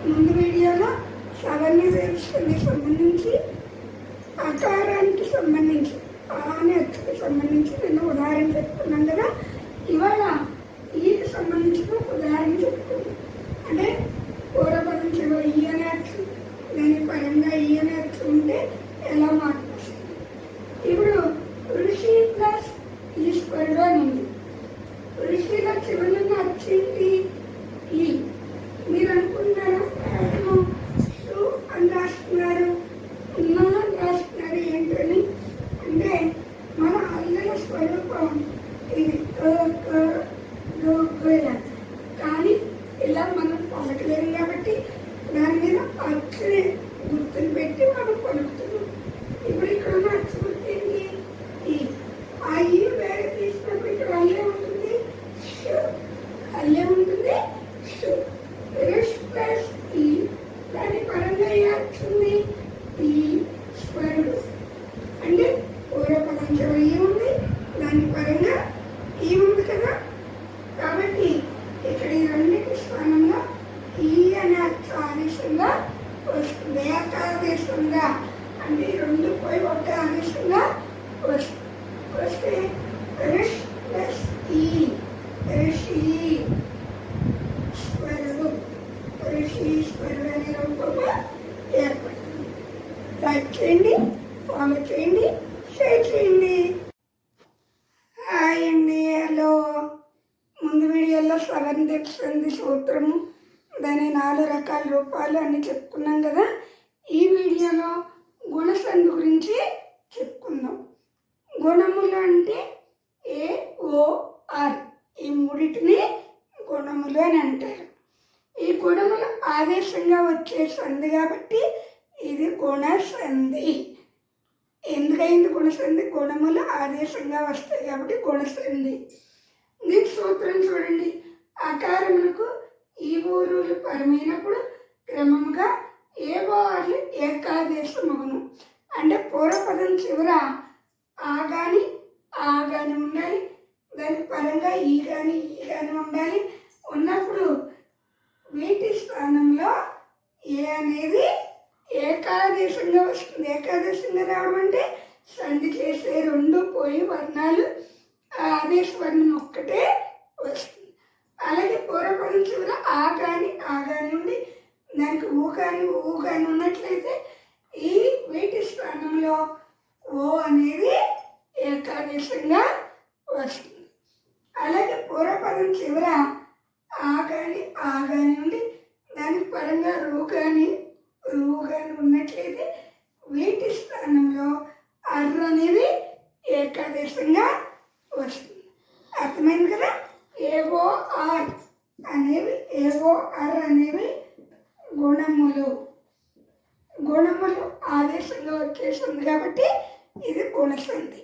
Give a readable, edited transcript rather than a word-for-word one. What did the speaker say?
ముందు వీడియోలో సవర్ణ దీక్షకి సంబంధించి ఆకారానికి సంబంధించి ఆనే అచ్చుకి సంబంధించి నేను ఉదాహరణ చెప్పుకున్నాను కదా. ఇవాళ ఈకి సంబంధించిన ఉదాహరణ చెప్పుకున్నాను. అంటే పూర్వపదం చివరి ఈ అనే అచ్చు దాని పరంగా ఈ అనే అచ్చు ఉంటే ఎలా మార్పు వస్తుంది. ఇప్పుడు ఋషి ప్లస్ ఈశ్వరుడు అని ఉంది. ఋషిలో చివరి అచ్చేంటి ఈ. మీరు అనుకుంటున్నారు సు అని రాస్తున్నారు, ఉన్న రాస్తున్నారు ఏంటని. అంటే మన అల్లల స్వరూపం ఇది కానీ ఇలా మనం పలకలేము కాబట్టి దాని మీద అచ్చుని గుర్తుని పెట్టి మనం పలుకుతున్నాం. ఇప్పుడు ఇక్కడ ఉన్న అచ్చు గుర్తు ఏంటి ఈ. ఆ ఈ వేరే తీసినప్పుడు ఇక్కడ అల్లే ఉంటుంది, అల్లే ఉంటుంది. ప్లస్ ఈ దాని పరంగా ఏ అచ్చుంది ఈ స్వరుడు. అంటే పూర్వపదం చివరి ఈ ఉంది, దాని పరంగా ఈ ఉంది కదా. కాబట్టి ఇక్కడ ఈ రెండింటి స్థానంలో ఈ అనే అచ్చు ఆదేశంగా వస్తుంది. ఏకాదేశంగా అంటే ఈ రెండు పోయి ఒకటే ఆదేశంగా వస్తే రిష్ ప్లస్ ఈ ఋషి స్వరుడు, ఋషీశ్వరుడు అనే రూపంగా ఏర్పడుతుంది. లైక్ చేయండి, ఫాలో చేయండి, షేర్ చేయండి. హాయ్ అండి, హలో. ముందు వీడియోలో సవర్ణ దీక్ష సూత్రము దాని 4 రకాల రూపాలు అన్నీ చెప్పుకున్నాం కదా. ఈ వీడియోలో గుణసంధి గురించి చెప్పుకుందాం. గుణములు అంటే AOR ఈ మూడింటిని గుణములు అని అంటారు. ఈ గుణములు ఆదేశంగా వచ్చే సంధి కాబట్టి ఇది గుణసంధి. ఎందుకైంది గుణసంధి? గుణములు ఆదేశంగా వస్తాయి కాబట్టి గుణసంధి. దీని సూత్రం చూడండి. ఆకారములకు ఈ ఊరులు పరమైనప్పుడు క్రమంగా ఏవోర్లు ఏకాదేశమగును. అంటే పూర్వపదం చివర ఆ కానీ ఉండాలి, దాని పరంగా ఈ కానీ ఉండాలి. ఉన్నప్పుడు వీటి స్థానంలో ఏ అనేది ఏకాదేశంగా వస్తుంది. ఏకాదేశంగా రావడం అంటే సంధి చేసే రెండు పోయి వర్ణాలు ఆదేశ వర్ణం ఒక్కటే వస్తుంది. అలాగే పూర్వపదం చివర ఆ కానీ ఉండి దానికి ఊ కానీ ఉన్నట్లయితే ఈ వీటి స్థానంలో ఓ అనేది ఏకాదేశంగా వస్తుంది. అలాగే పూర్వపదం చివర ఆ కానీ ఉండి దానికి పరంగా రూ కానీ ఉన్నట్లయితే వీటి స్థానంలో అర్ర అనేది ఏకాదేశంగా వస్తుంది. అర్థమైంది కదా. AOR అనేవి గుణములు ఆదేశంగా వచ్చేస్తుంది కాబట్టి ఇది గుణసంధి.